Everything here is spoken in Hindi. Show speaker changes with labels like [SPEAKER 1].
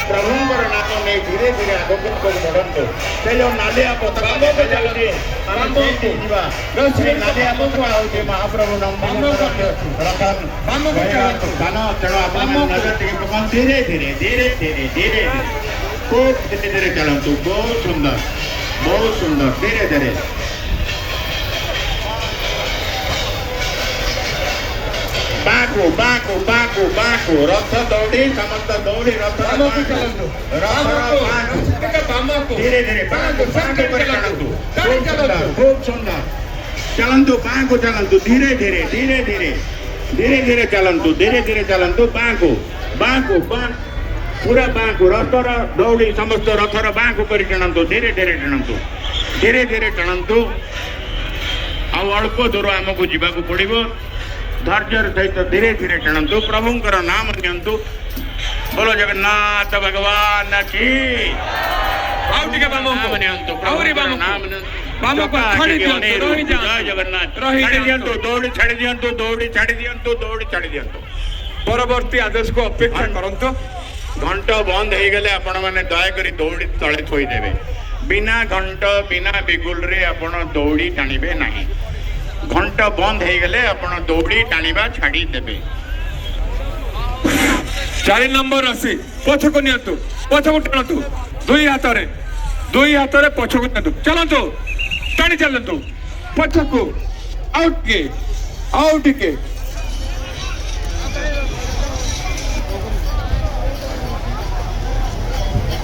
[SPEAKER 1] प्रभुंकर नाम नहीं धीरे धीरे आगे बढ़ंतु से जो नालिया पताका नालिया पताका होती महाप्रभु धीरे धीरे धीरे धीरे धीरे खूब धीरे धीरे चलतु बहुत सुंदर धीरे धीरे बाकू बाकू बाकू बाकू रथ दौड़ी समस्त दौड़ी रथ धीरे धीरे खूब सुंदर चलंतु बाकू चलंतु धीरे धीरे धीरे धीरे धीरे धीरे चलंतु धीरे धीरे चलंतु बाकू बाकू पूरा बाकू रथर दौड़ी समस्त रथर बाकू कर टाणु धीरे धीरे टाणु अल्प दूर आमको जावाक पड़ो धैर्य सहित धीरे धीरे टाणु प्रभुंकर नाम नियंतु बोलो जगन्नाथ भगवान की
[SPEAKER 2] परवर्ती आदेश को अपेक्षा करंतु
[SPEAKER 1] घंट बंद हो गले आपण मैंने दयाक दौड़ी तले थोदेवे बिना घंट बिना बिगुल रे आपण दौड़ी टाणिबे नहीं घंट बंद हो गले आपण दौड़ी टाणिबा छाड़ी देबे
[SPEAKER 2] 4 नंबर राशि पछको नियंतु पछको टाणतु दुई हाथ रे पछको नियंतु चलंतु टाणी चलंतु पछको आउट के